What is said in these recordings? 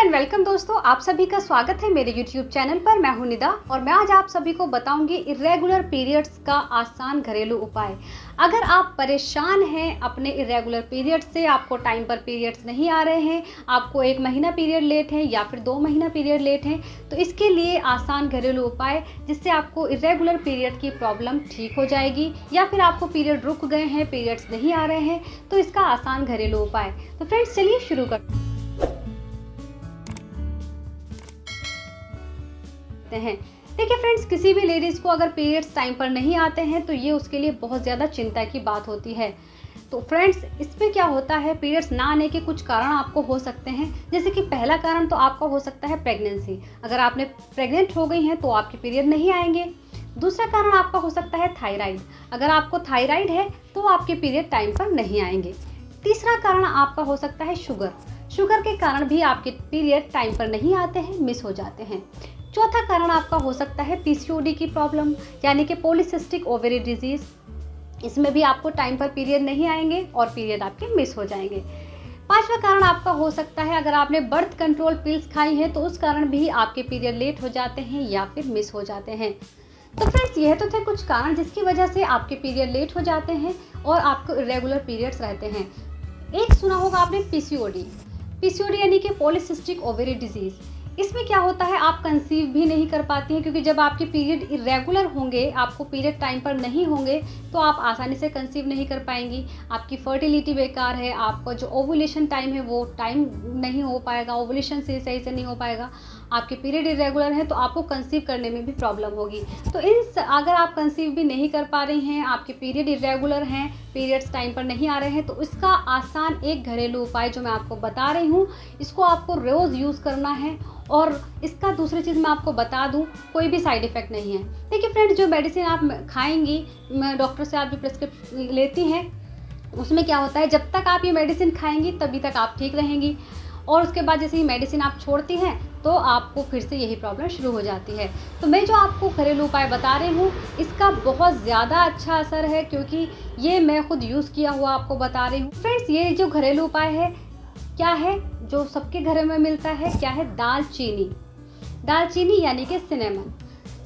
And welcome दोस्तों, आप सभी का स्वागत है मेरे YouTube चैनल पर। मैं हूं निदा और मैं आज आप सभी को बताऊंगी इरेगुलर पीरियड्स का आसान घरेलू उपाय। अगर आप परेशान हैं अपने इरेगुलर पीरियड से, आपको टाइम पर पीरियड्स नहीं आ रहे हैं, आपको 1 महीना पीरियड लेट है या फिर 2 महीना पीरियड लेट है, तो इसके लिए आसान घरेलू उपाय जिससे आपको इरेगुलर पीरियड की प्रॉब्लम ठीक हो जाएगी, या फिर आपको पीरियड रुक गए हैं, पीरियड्स नहीं आ रहे हैं, तो इसका आसान घरेलू उपाय। तो फ्रेंड्स चलिए शुरू करते हैं। देखिए फ्रेंड्स, किसी भी लेडीज़ को अगर पीरियड्स टाइम पर नहीं आते हैं तो ये उसके लिए बहुत ज़्यादा चिंता की बात होती है। तो फ्रेंड्स, इसमें क्या होता है, पीरियड्स ना आने के कुछ कारण आपको हो सकते हैं। जैसे कि पहला कारण तो आपका हो सकता है प्रेगनेंसी। अगर आपने प्रेग्नेंट हो गई हैं तो आपके पीरियड नहीं आएंगे। दूसरा कारण आपका हो सकता है थायराइड। अगर आपको थायराइड है तो आपके पीरियड टाइम पर नहीं आएंगे। तीसरा कारण आपका हो सकता है शुगर। शुगर के कारण भी आपके पीरियड टाइम पर नहीं आते हैं, मिस हो जाते हैं। चौथा कारण आपका हो सकता है पीसीओडी की प्रॉब्लम, यानी कि पॉलीसिस्टिक ओवरी डिजीज़। इसमें भी आपको टाइम पर पीरियड नहीं आएंगे और पीरियड आपके मिस हो जाएंगे। पांचवा कारण आपका हो सकता है अगर आपने बर्थ कंट्रोल पिल्स खाई हैं तो उस कारण भी आपके पीरियड लेट हो जाते हैं या फिर मिस हो जाते हैं। तो फ्रेंड्स, यह तो थे कुछ कारण जिसकी वजह से आपके पीरियड लेट हो जाते हैं और आपको इरेगुलर पीरियड्स रहते हैं। एक सुना होगा आपने पीसीओडी यानी कि पॉलीसिस्टिक ओवरी डिजीज़। इसमें क्या होता है, आप कंसीव भी नहीं कर पाती हैं, क्योंकि जब आपके पीरियड इरेगुलर होंगे, आपको पीरियड टाइम पर नहीं होंगे, तो आप आसानी से कंसीव नहीं कर पाएंगी। आपकी फर्टिलिटी बेकार है, आपका जो ओवुलेशन टाइम है वो टाइम नहीं हो पाएगा, ओवुलेशन से सही से नहीं हो पाएगा। आपके पीरियड इरेगुलर है तो आपको कंसीव करने में भी प्रॉब्लम होगी। तो अगर आप कंसीव भी नहीं कर पा रही हैं, आपके पीरियड इरेगुलर हैं, पीरियड्स टाइम पर नहीं आ रहे हैं, तो इसका आसान एक घरेलू उपाय जो मैं आपको बता रही हूँ, इसको आपको रोज़ यूज़ करना है। और इसका दूसरी चीज़ मैं आपको बता दूं, कोई भी साइड इफ़ेक्ट नहीं है। देखिए फ्रेंड्स, जो मेडिसिन आप खाएंगी, डॉक्टर से आप जो प्रिस्क्रिप्शन लेती हैं, उसमें क्या होता है, जब तक आप ये मेडिसिन खाएंगी तभी तक आप ठीक रहेंगी, और उसके बाद जैसे ही मेडिसिन आप छोड़ती हैं तो आपको फिर से यही प्रॉब्लम शुरू हो जाती है। तो मैं जो आपको घरेलू उपाय बता रही हूँ, इसका बहुत ज़्यादा अच्छा असर है, क्योंकि ये मैं खुद यूज़ किया हुआ आपको बता रही हूँ। फ्रेंड्स, ये जो घरेलू उपाय है क्या है, जो सबके घरों में मिलता है, क्या है, दालचीनी यानी कि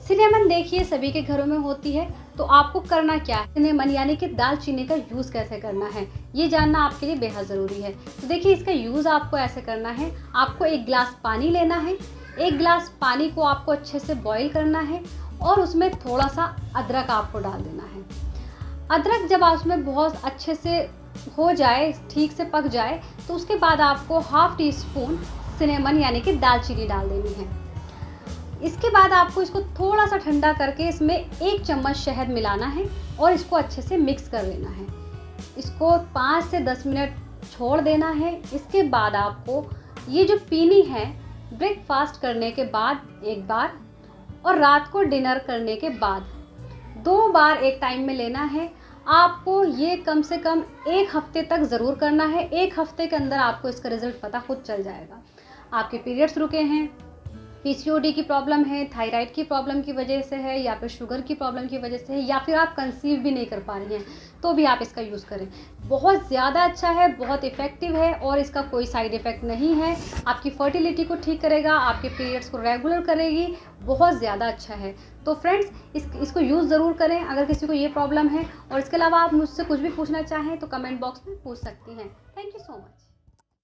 सिनेमन देखिए सभी के घरों में होती है। तो आपको करना क्या है, सिनेमन यानी कि दालचीनी का यूज़ कैसे करना है, ये जानना आपके लिए बेहद ज़रूरी है। तो देखिए, इसका यूज़ आपको ऐसे करना है। आपको 1 गिलास पानी लेना है। 1 गिलास पानी को आपको अच्छे से बॉईल करना है और उसमें थोड़ा सा अदरक आपको डाल देना है। अदरक जब उसमें बहुत अच्छे से हो जाए, ठीक से पक जाए, तो उसके बाद आपको 1/2 टीस्पून सिनेमन यानी कि दालचीनी डाल देनी है। इसके बाद आपको इसको थोड़ा सा ठंडा करके इसमें 1 चम्मच शहद मिलाना है और इसको अच्छे से मिक्स कर लेना है। इसको 5 से 10 मिनट छोड़ देना है। इसके बाद आपको ये जो पीनी है, ब्रेकफास्ट करने के बाद 1 बार और रात को डिनर करने के बाद 2 बार एक टाइम में लेना है। आपको ये कम से कम 1 हफ्ते तक ज़रूर करना है। 1 हफ्ते के अंदर आपको इसका रिजल्ट पता खुद चल जाएगा। आपके पीरियड्स रुके हैं, पीसीओडी की प्रॉब्लम है, थायराइड की प्रॉब्लम की वजह से है, या फिर शुगर की प्रॉब्लम की वजह से है, या फिर आप कंसीव भी नहीं कर पा रही हैं, तो भी आप इसका यूज़ करें। बहुत ज़्यादा अच्छा है, बहुत इफ़ेक्टिव है और इसका कोई साइड इफ़ेक्ट नहीं है। आपकी फर्टिलिटी को ठीक करेगा, आपके पीरियड्स को रेगुलर करेगी, बहुत ज़्यादा अच्छा है। तो फ्रेंड्स, इसको यूज़ ज़रूर करें अगर किसी को ये प्रॉब्लम है। और इसके अलावा आप मुझसे कुछ भी पूछना चाहें तो कमेंट बॉक्स में पूछ सकती हैं। Thank you so much.